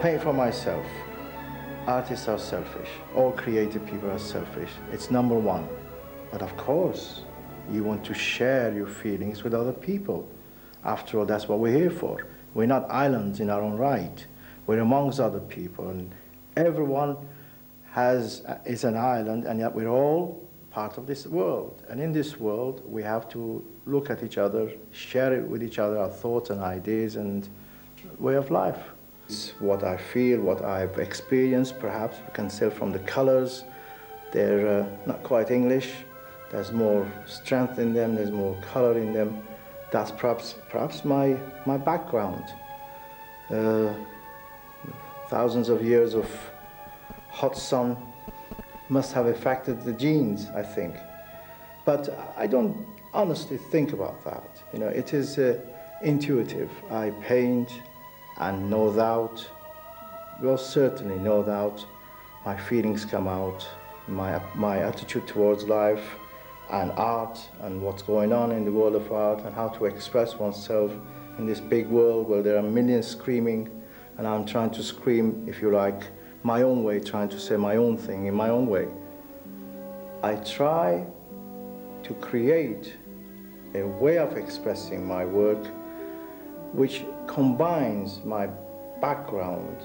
paint for myself. Artists are selfish. All creative people are selfish. It's number one. But of course, you want to share your feelings with other people. After all, that's what we're here for. We're not islands in our own right. We're amongst other people, and everyone is an island, and yet we're all part of this world. And in this world, we have to look at each other, share it with each other, our thoughts and ideas and way of life. It's what I feel, what I've experienced, perhaps we can say from the colors. They're not quite English. There's more strength in them, there's more color in them. That's perhaps my background. Thousands of years of hot sun must have affected the genes, I think. But I don't honestly think about that. You know, it is intuitive. I paint, and no doubt, well, certainly no doubt, my feelings come out, my attitude towards life and art and what's going on in the world of art and how to express oneself in this big world where there are millions screaming, and I'm trying to scream, if you like, my own way, trying to say my own thing in my own way. I try to create a way of expressing my work which combines my background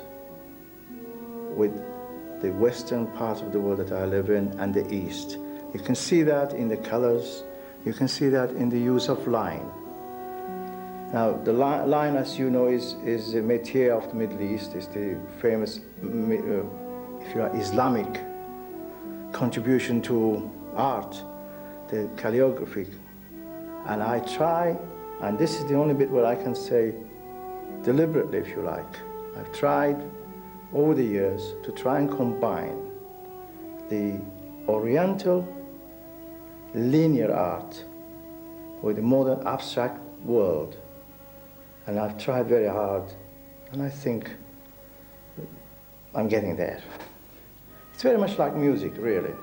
with the western part of the world that I live in and the East. You can see that in the colors, you can see that in the use of line. Now, the line, as you know, is a métier of the Middle East. It's the famous, if you like, Islamic contribution to art, the calligraphy. And I try, and this is the only bit where I can say deliberately, if you like, I've tried over the years to try and combine the Oriental linear art with the modern abstract world. And I've tried very hard, and I think I'm getting there. It's very much like music, really.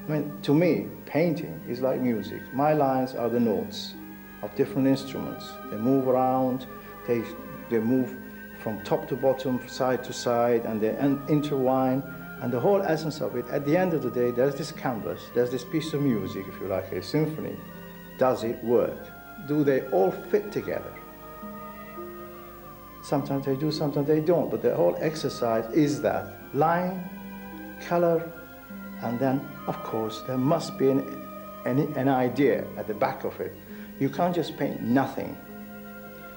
I mean, to me, painting is like music. My lines are the notes of different instruments. They move around, they move from top to bottom, side to side, and they intertwine. And the whole essence of it, at the end of the day, there's this canvas, there's this piece of music, if you like, a symphony. Does it work? Do they all fit together? Sometimes they do, sometimes they don't, but the whole exercise is that line, color, and then, of course, there must be an idea at the back of it. You can't just paint nothing.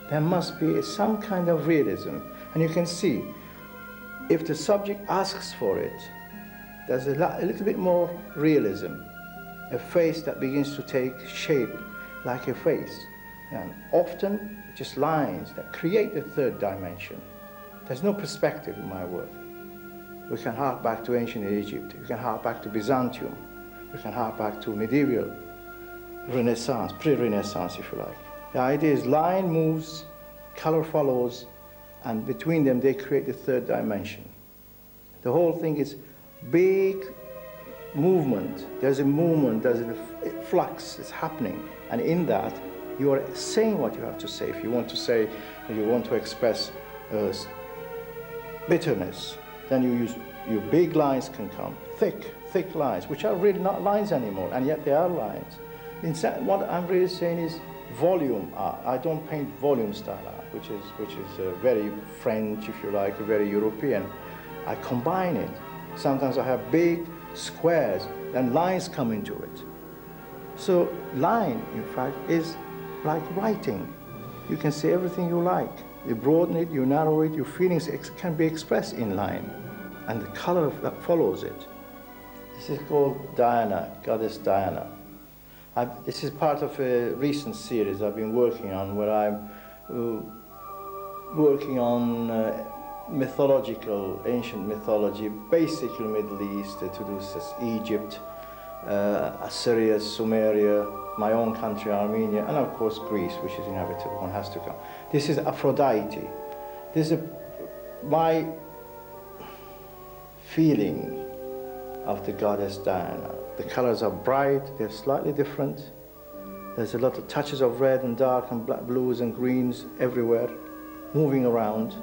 There must be some kind of realism, and you can see, if the subject asks for it, there's a little bit more realism, a face that begins to take shape like a face, and often just lines that create the third dimension. There's no perspective in my work. We can hark back to ancient Egypt, we can hark back to Byzantium, we can hark back to medieval Renaissance, pre-Renaissance, if you like. The idea is line moves, color follows, and between them they create the third dimension. The whole thing is big movement. There's a movement, there's a flux, it's happening, and in that you are saying what you have to say. If you want to say, if you want to express bitterness, then you use, your big lines can come, thick lines, which are really not lines anymore, and yet they are lines. What I'm really saying is volume art. I don't paint volume style art, which is very French, if you like, very European. I combine it. Sometimes I have big squares, and lines come into it. So line, in fact, is like writing. You can say everything you like. You broaden it, you narrow it, your feelings can be expressed in line, and the color that follows it. This is called Diana, Goddess Diana. This is part of a recent series I've been working on, where I'm working on ancient mythology, basically Middle East, to do this Egypt, Assyria, Sumeria, my own country, Armenia, and of course Greece, which is inevitable, one has to come. This is Aphrodite. This is my feeling of the goddess Diana. The colors are bright, they're slightly different. There's a lot of touches of red and dark and black, blues and greens everywhere, moving around.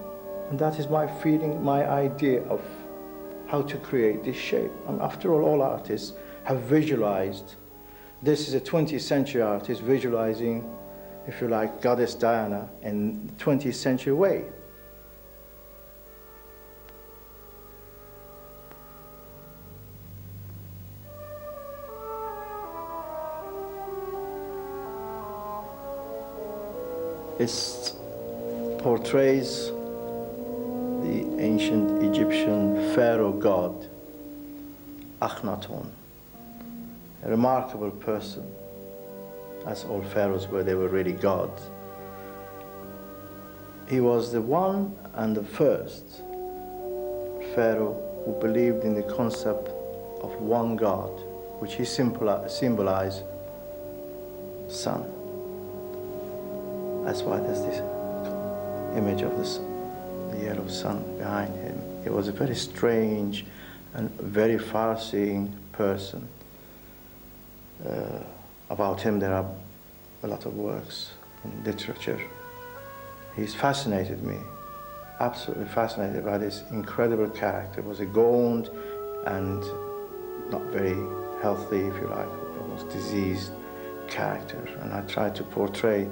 And that is my feeling, my idea of how to create this shape. And after all artists have visualized. This is a 20th century artist visualizing, if you like, Goddess Diana in the 20th century way. It portrays the ancient Egyptian pharaoh god, Akhenaten, a remarkable person, as all pharaohs were. They were really gods. He was the one and the first pharaoh who believed in the concept of one God, which he symbolized sun. That's why there's this image of the sun, the yellow sun behind him. He was a very strange and very far-seeing person. About him there are a lot of works in literature. He's fascinated me, absolutely fascinated by this incredible character. He was a gaunt and not very healthy, if you like, almost diseased character. And I tried to portray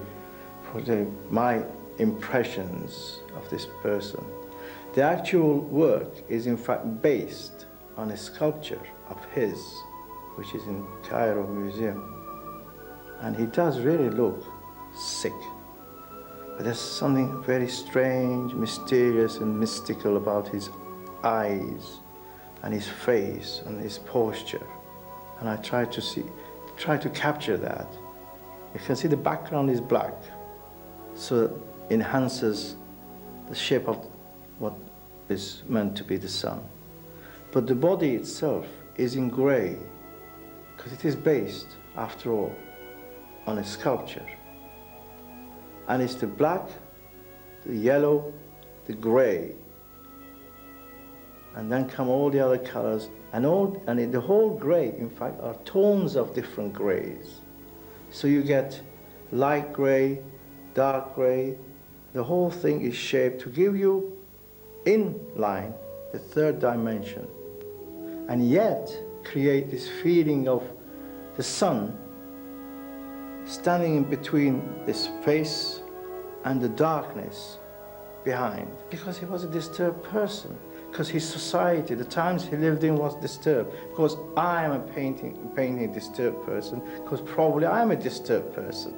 my impressions of this person. The actual work is in fact based on a sculpture of his, which is in Cairo Museum. And he does really look sick. But there's something very strange, mysterious, and mystical about his eyes and his face and his posture. And I try to capture that. You can see the background is black, so it enhances the shape of what is meant to be the sun. But the body itself is in gray, because it is based, after all, on a sculpture. And it's the black, the yellow, the gray, and then come all the other colors, and in the whole gray, in fact, are tones of different grays. So you get light gray, dark gray. The whole thing is shaped to give you, in line, the third dimension, and yet create this feeling of the sun standing in between this face and the darkness behind. Because he was a disturbed person, because his society, the times he lived in, was disturbed. Because I am a painting disturbed person, because probably I am a disturbed person.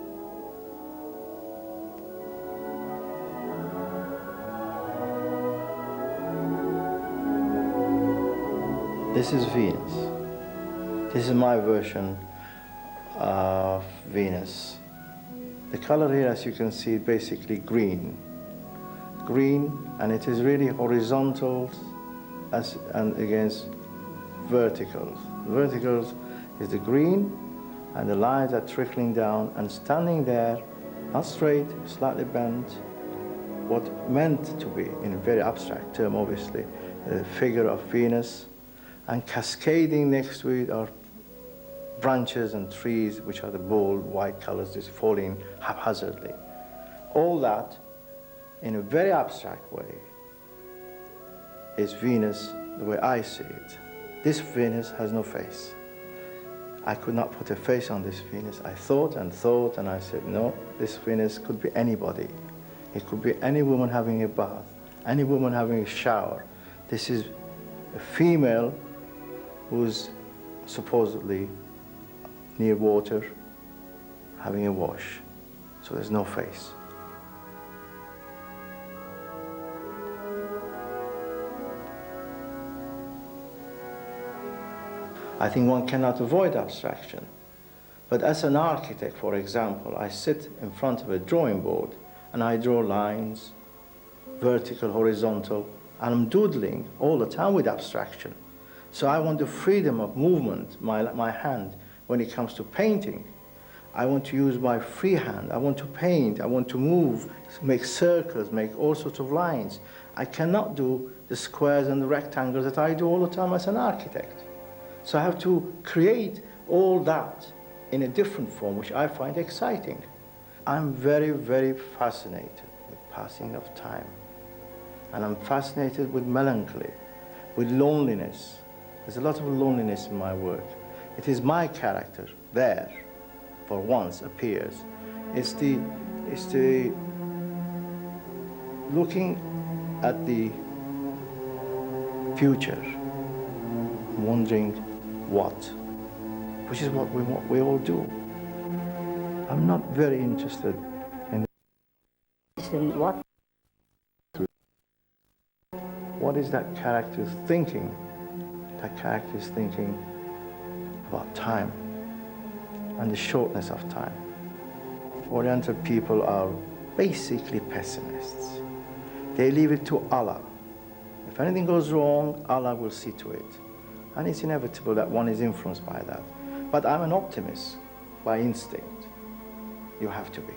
This is Venus. This is my version of Venus. The color here, as you can see, is basically green. Green, and it is really horizontal and against verticals. Verticals is the green, and the lines are trickling down and standing there, not straight, slightly bent, what meant to be, in a very abstract term obviously, the figure of Venus, and cascading next to it are branches and trees, which are the bold white colors just falling haphazardly. All that, in a very abstract way, is Venus the way I see it. This Venus has no face. I could not put a face on this Venus. I thought, and I said, no, this Venus could be anybody. It could be any woman having a bath, any woman having a shower. This is a female who's supposedly near water, having a wash. So there's no face. I think one cannot avoid abstraction. But as an architect, for example, I sit in front of a drawing board and I draw lines, vertical, horizontal, and I'm doodling all the time with abstraction. So I want the freedom of movement, my hand, when it comes to painting. I want to use my free hand. I want to paint. I want to move, make circles, make all sorts of lines. I cannot do the squares and the rectangles that I do all the time as an architect. So I have to create all that in a different form, which I find exciting. I'm very, very fascinated with passing of time. And I'm fascinated with melancholy, with loneliness. There's a lot of loneliness in my work. It is my character there, for once, appears. It's the looking at the future, wondering what, which is what we all do. I'm not very interested in what is that character thinking. That character is thinking about time and the shortness of time. Oriental people are basically pessimists. They leave it to Allah. If anything goes wrong, Allah will see to it. And it's inevitable that one is influenced by that. But I'm an optimist by instinct. You have to be.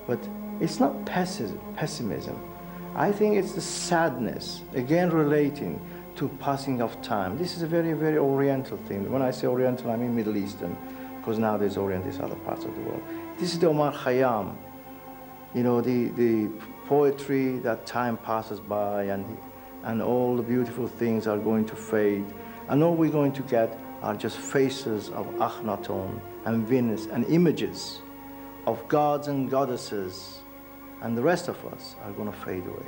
But it's not pessimism. I think it's the sadness, again relating to passing of time. This is a very, very Oriental thing. When I say Oriental, I mean Middle Eastern, because now there's Orientals in other parts of the world. This is the Omar Khayyam, you know, the poetry that time passes by and all the beautiful things are going to fade. And all we're going to get are just faces of Akhenaten and Venus and images of gods and goddesses, and the rest of us are going to fade away.